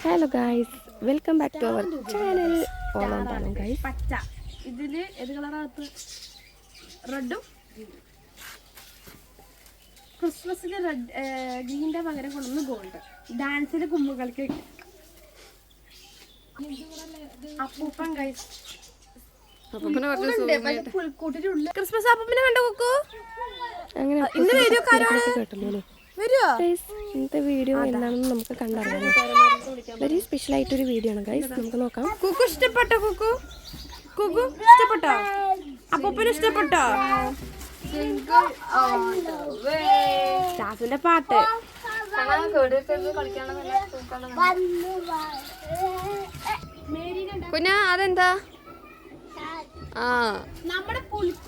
Hello guys, welcome back to our channel. ഓളം പാലം guys. പച്ച ഇതില് ഏത് കളറാകത്ത്? റെഡും ക്രിസ്മസിന് റെഡ് ഗ്രീൻ്റെ പകരം കൊണ്ടുവന്ന് ഗോൾഡ്. ഡാൻസിന് കുമ്മുകൾക്ക് അപ്പൂപ്പൻ ഗൈസ്. പുൽക്കൂട്ടിനുള്ളിൽ ക്രിസ്മസ് അപ്പൂപ്പനെ കണ്ടു നോക്കൂ. അങ്ങനെ ഇന്ന് വീഡിയോ കേട്ടല്ലോ. വരുമോ? ഗൈസ്, ഇന്നത്തെ വീഡിയോ എന്താണെന്ന് നമുക്ക് കണ്ടറിയാം. വെരി സ്പെഷ്യൽ ആയിട്ടൊരു വീഡിയോ ആണ് ഗൈസ്. നമുക്ക് നോക്കാം. കുക്കു ഇഷ്ടപ്പെട്ടോ? കുക്കു ഇഷ്ടപ്പെട്ടോ? അപ്പൂപ്പന് ഇഷ്ടപ്പെട്ടോ? സ്റ്റാഫിന്റെ പാട്ട് പിന്നെ അതെന്താ?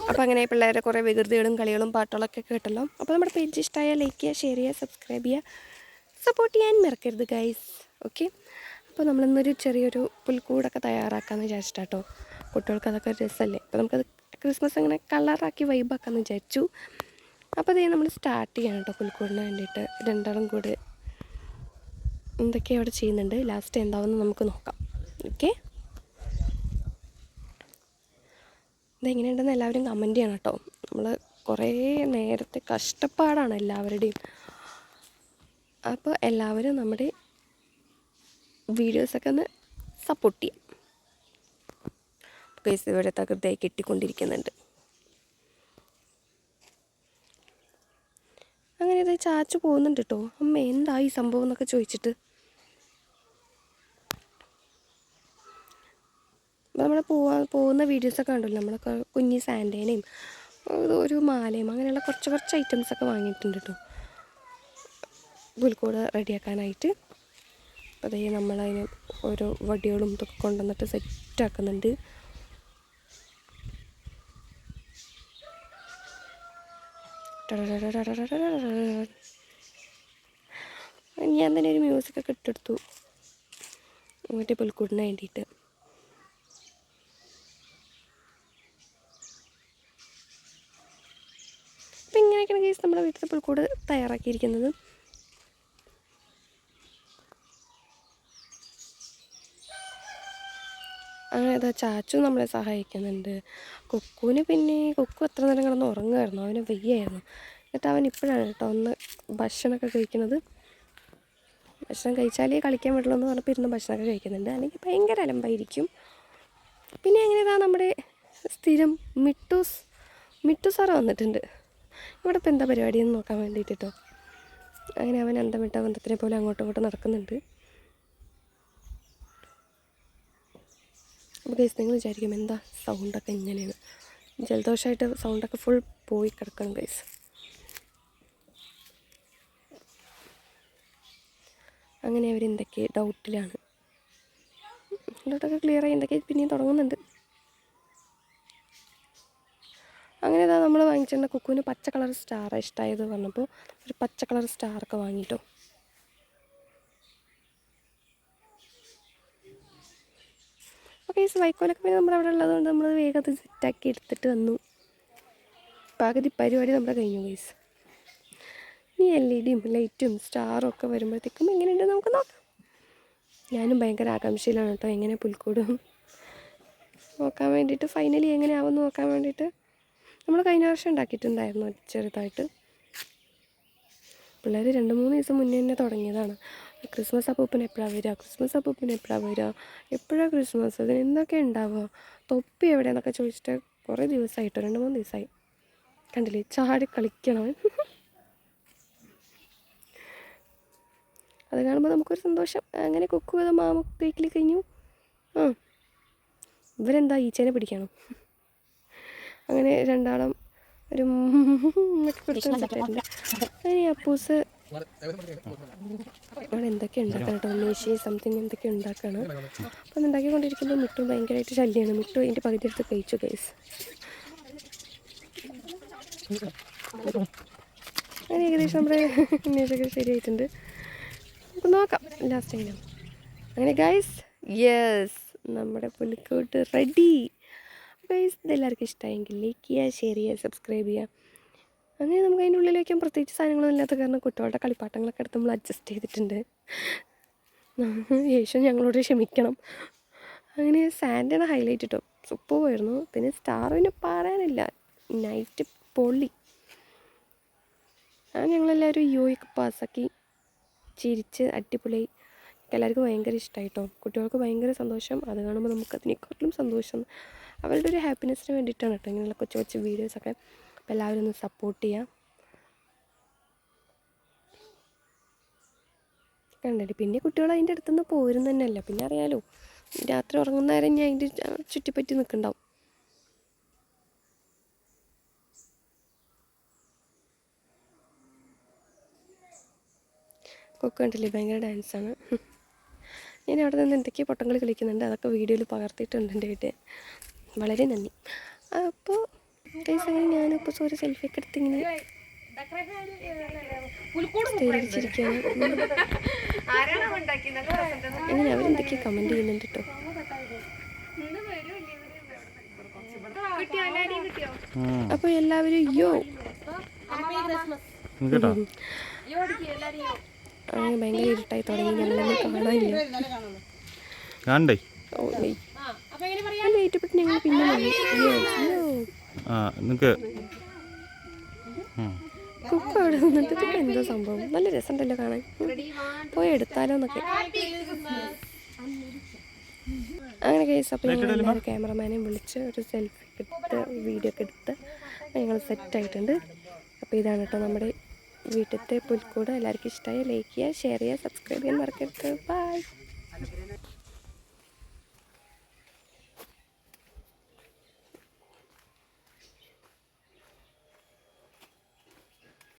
അപ്പം അങ്ങനെ പിള്ളേരെ കുറേ വികൃതികളും കളികളും പാട്ടുകളൊക്കെ കേട്ടല്ലോ. അപ്പോൾ നമ്മുടെ പേജ് ഇഷ്ടമായ ലൈക്ക് ചെയ്യുക, ഷെയർ ചെയ്യുക, സബ്സ്ക്രൈബ് ചെയ്യുക, സപ്പോർട്ട് ചെയ്യാൻ മറക്കരുത് ഗൈസ്. ഓക്കെ, അപ്പോൾ നമ്മളിന്നൊരു ചെറിയൊരു പുൽക്കൂടൊക്കെ തയ്യാറാക്കാമെന്ന് വിചാരിച്ചിട്ടാട്ടോ. കുട്ടികൾക്ക് അതൊക്കെ രസമല്ലേ. അപ്പോൾ നമുക്കത് ക്രിസ്മസ് അങ്ങനെ കളറാക്കി വൈബാക്കാമെന്ന് വിചാരിച്ചു. അപ്പോൾ അതേ നമ്മൾ സ്റ്റാർട്ട് ചെയ്യണം കേട്ടോ പുൽക്കൂടിന് വേണ്ടിയിട്ട്. രണ്ടാളും കൂടെ എന്തൊക്കെയാണ് അവിടെ ചെയ്യുന്നുണ്ട്. ലാസ്റ്റ് എന്താവുമെന്ന് നമുക്ക് നോക്കാം. ഓക്കെ, ഇതെങ്ങനെയുണ്ടെന്ന് എല്ലാവരും കമൻറ്റ് ചെയ്യണം കേട്ടോ. നമ്മൾ കുറേ നേരത്തെ കഷ്ടപ്പാടാണ് എല്ലാവരുടെയും. അപ്പോൾ എല്ലാവരും നമ്മുടെ വീഡിയോസൊക്കെ ഒന്ന് സപ്പോർട്ട് ചെയ്യാം. ഗൈസ്, ഇവിടെ തകൃതിയായി കെട്ടിക്കൊണ്ടിരിക്കുന്നുണ്ട്. അങ്ങനെ ഇത് ചാച്ചു പോകുന്നുണ്ട് കേട്ടോ. അമ്മ എന്താ ഈ സംഭവം എന്നൊക്കെ ചോദിച്ചിട്ട്. നമ്മൾ പോകുന്ന വീഡിയോസൊക്കെ കണ്ടല്ലോ. നമ്മളൊക്കെ കുഞ്ഞി സാൻഡേനെയും ഒരു മാലയും അങ്ങനെയുള്ള കുറച്ച് ഐറ്റംസൊക്കെ വാങ്ങിയിട്ടുണ്ട് കേട്ടോ പുൽക്കൂട് റെഡിയാക്കാനായിട്ട്. അപ്പോൾ അതേ നമ്മളതിന് ഓരോ വടികളും ഇതൊക്കെ കൊണ്ടുവന്നിട്ട് സെറ്റാക്കുന്നുണ്ട്. ഞാൻ തന്നെ ഒരു മ്യൂസിക്കൊക്കെ ഇട്ടെടുത്തു മറ്റേ പുൽക്കൂടിന് വേണ്ടിയിട്ട്. അപ്പം ഇങ്ങനെയൊക്കെയാണ് കേസ് നമ്മുടെ വീട്ടിലെ പുൽക്കൂട് തയ്യാറാക്കിയിരിക്കുന്നത്. അങ്ങനെ ഇതാ ചാച്ചു നമ്മളെ സഹായിക്കുന്നുണ്ട്. കുക്കുവിന് പിന്നെ കുക്കു എത്ര നേരം കിടന്ന് ഉറങ്ങുമായിരുന്നു. അവന് വയ്യായിരുന്നു. എന്നിട്ട് അവൻ ഇപ്പോഴാണ് കേട്ടോ ഒന്ന് ഭക്ഷണമൊക്കെ കഴിക്കുന്നത്. ഭക്ഷണം കഴിച്ചാലേ കളിക്കാൻ പറ്റുള്ളൂ എന്ന് പറഞ്ഞപ്പോൾ ഇരുന്ന് ഭക്ഷണമൊക്കെ കഴിക്കുന്നുണ്ട്. അല്ലെങ്കിൽ ഭയങ്കര അലമ്പായിരിക്കും. പിന്നെ അങ്ങനെ ഇതാ നമ്മുടെ സ്ഥിരം മിട്ടു സാറ് വന്നിട്ടുണ്ട്. ഇവിടെ ഇപ്പോൾ എന്താ പരിപാടിയെന്ന് നോക്കാൻ വേണ്ടിയിട്ട് കേട്ടോ. അങ്ങനെ അവൻ അന്തമിട്ട ബന്ധത്തിനെ പോലെ അങ്ങോട്ടും ഇങ്ങോട്ടും നടക്കുന്നുണ്ട്. അപ്പോൾ ഗൈസ്, നിങ്ങൾ വിചാരിക്കും എന്താ സൗണ്ടൊക്കെ ഇങ്ങനെയാണ്. ജലദോഷമായിട്ട് സൗണ്ടൊക്കെ ഫുൾ പോയി കിടക്കണം ഗൈസ്. അങ്ങനെ അവരെന്തൊക്കെ ഡൗട്ടിലാണ്. ഡൗട്ടൊക്കെ ക്ലിയറായി എന്തൊക്കെ പിന്നെയും തുടങ്ങുന്നുണ്ട്. അങ്ങനെ ഇതാ നമ്മൾ വാങ്ങിച്ചിട്ടുണ്ട്. കുക്കുവിന് പച്ച കളർ സ്റ്റാർ ഇഷ്ടമായത് പറഞ്ഞപ്പോൾ ഒരു പച്ച കളർ സ്റ്റാറൊക്കെ വാങ്ങിയിട്ടോ. അപ്പോൾ ഈ വൈക്കോലൊക്കെ പിന്നെ നമ്മുടെ അവിടെ ഉള്ളതുകൊണ്ട് നമ്മൾ വേഗം അത് സെറ്റാക്കി എടുത്തിട്ട് വന്നു. പകുതി പരിപാടി നമ്മുടെ കഴിഞ്ഞു ഗൈസ്. ഈ LED-യും ലൈറ്റും സ്റ്റാറും ഒക്കെ വരുമ്പോഴത്തേക്കും എങ്ങനെയുണ്ട് നമുക്ക് നോക്കാം. ഞാനും ഭയങ്കര ആകാംക്ഷയിലാണ് കേട്ടോ എങ്ങനെ പുൽക്കൂടും നോക്കാൻ വേണ്ടിയിട്ട്. ഫൈനലി എങ്ങനെയാവുമെന്ന് നോക്കാൻ വേണ്ടിയിട്ട്. നമ്മൾ കഴിഞ്ഞ വർഷം ഉണ്ടാക്കിയിട്ടുണ്ടായിരുന്നു ചെറുതായിട്ട്. പിള്ളേർ 2-3 ദിവസം മുന്നേ തന്നെ തുടങ്ങിയതാണ്. ക്രിസ്മസ് അപ്പൂപ്പന് എപ്പോഴാണ് വരിക, എപ്പോഴാണ് ക്രിസ്മസ്, അതിന് എന്തൊക്കെ ഉണ്ടാവുക, തൊപ്പി എവിടെയെന്നൊക്കെ ചോദിച്ചിട്ട് കുറേ ദിവസമായിട്ടോ 2-3 ദിവസമായി. കണ്ടില്ലേ, ചാടി കളിക്കണം. അത് കാണുമ്പോൾ നമുക്കൊരു സന്തോഷം. അങ്ങനെ കുക്കു അത് മാമ കേക്കിൽ കഴിഞ്ഞു. ഇവരെന്താ ഈച്ചേനെ പിടിക്കണം. അങ്ങനെ രണ്ടാളും ഒരു കൊടുത്തിട്ടുണ്ട്. അങ്ങനെ അപ്പൂസ് അവിടെ എന്തൊക്കെ ഉണ്ടാക്കണം കേട്ടോ. മേശി സംതിങ് എന്തൊക്കെ ഉണ്ടാക്കണം. അപ്പം അത് ഉണ്ടാക്കിക്കൊണ്ടിരിക്കുമ്പോൾ മിട്ടു ഭയങ്കരമായിട്ട് ശല്യമാണ്. മിട്ടു അതിൻ്റെ പകുതി എടുത്ത് കഴിച്ചു ഗൈസ്. അങ്ങനെ ഏകദേശം നമ്മുടെ മേശൊക്കെ ശരിയായിട്ടുണ്ട്. നമുക്ക് നോക്കാം ലാസ്റ്റ് എങ്ങനെയാണ്. അങ്ങനെ ഗൈസ്, യെസ്, നമ്മുടെ പുൽക്കൂട്ട് റെഡി. ഗൈസ്, ഇതെല്ലാവർക്കും ഇഷ്ടമായെങ്കിൽ ലൈക്ക് ചെയ്യുക, ഷെയർ ചെയ്യുക, സബ്സ്ക്രൈബ് ചെയ്യുക. അങ്ങനെ നമുക്ക് അതിൻ്റെ ഉള്ളിൽ വയ്ക്കാൻ പ്രത്യേകിച്ച് സാധനങ്ങളൊന്നും ഇല്ലാത്ത കാരണം കുട്ടികളുടെ കളിപ്പാട്ടങ്ങളൊക്കെ എടുത്ത് നമ്മൾ അഡ്ജസ്റ്റ് ചെയ്തിട്ടുണ്ട്. യേശു ഞങ്ങളോട് ക്ഷമിക്കണം. അങ്ങനെ സാൻഡാണ് ഹൈലൈറ്റ് കേട്ടോ, സൂപ്പറായിരുന്നു. പിന്നെ സ്റ്റാർ പിന്നെ പറയാനില്ല, നൈറ്റ് പൊള്ളി. ഞങ്ങളെല്ലാവരും യോയൊക്കെ പാസ്സാക്കി ചിരിച്ച് അടിപൊളി. എല്ലാവർക്കും ഭയങ്കര ഇഷ്ടമായി കേട്ടോ, കുട്ടികൾക്ക് ഭയങ്കര സന്തോഷം. അത് കാണുമ്പോൾ നമുക്ക് അതിനെക്കാട്ടിലും സന്തോഷം. അവരുടെ ഒരു ഹാപ്പിനെസ്സിന് വേണ്ടിയിട്ടാണ് കേട്ടോ ഇങ്ങനെയുള്ള കൊച്ചു കൊച്ചു വീഡിയോസൊക്കെ. അപ്പോൾ എല്ലാവരും ഒന്ന് സപ്പോർട്ട് ചെയ്യാം. കണ്ടിട്ട് പിന്നെ കുട്ടികൾ അതിൻ്റെ അടുത്തുനിന്ന് പോരും തന്നെയല്ല. പിന്നെ അറിയാലോ, രാത്രി ഉറങ്ങുന്ന നേരം ഞാൻ അതിൻ്റെ ചുറ്റിപ്പറ്റി നിൽക്കുന്നുണ്ടാവും. കൊക്ക് കണ്ടില്ലേ, ഭയങ്കര ഡാൻസാണ്. ഞാൻ അവിടെ നിന്ന് എന്തൊക്കെയോ പൊട്ടങ്ങൾ കളിക്കുന്നുണ്ട്, അതൊക്കെ വീഡിയോയിൽ പകർത്തിയിട്ടുണ്ട് എൻ്റെ വീട്ടിൽ. വളരെ നന്ദി. അപ്പോൾ അങ്ങനെ ഞാനിപ്പോൾ ഒരു സെൽഫിയൊക്കെ എടുത്തിങ്ങനെ സ്റ്റൈലടിച്ചിരിക്കുകയാണ്. അങ്ങനെ അവരെന്തൊക്കെയോ കമൻറ്റ് ചെയ്യുന്നുണ്ട് കേട്ടോ. അപ്പോൾ എല്ലാവരും അങ്ങനെ ഭയങ്കര ഇരുട്ടായി തുടങ്ങി, ഞങ്ങളൊന്നും കാണാനില്ല. ലേറ്റ് ഞങ്ങൾ പിന്നെ കുക്ക് അവിടെ നിന്നിട്ട് ഇതൊക്കെ എന്തോ സംഭവം, നല്ല രസമുണ്ടല്ലോ കാണാൻ, പോയി എടുത്താലോ എന്നൊക്കെ. അങ്ങനെ കേസ് അപ്പോൾ ഞങ്ങൾ എല്ലാവരും ക്യാമറമാനെയും വിളിച്ച് ഒരു സെൽഫി എടുത്ത് വീഡിയോ ഒക്കെ എടുത്ത് ഞങ്ങൾ സെറ്റായിട്ടുണ്ട്. അപ്പോൾ ഇതാണ് കേട്ടോ നമ്മുടെ വീട്ടിലത്തെ പുൽക്കൂട്. എല്ലാവർക്കും ഇഷ്ടമായി ലൈക്ക് ചെയ്യുക, ഷെയർ ചെയ്യുക, സബ്സ്ക്രൈബ് ചെയ്യാൻ മറക്കരുത്. ബൈ.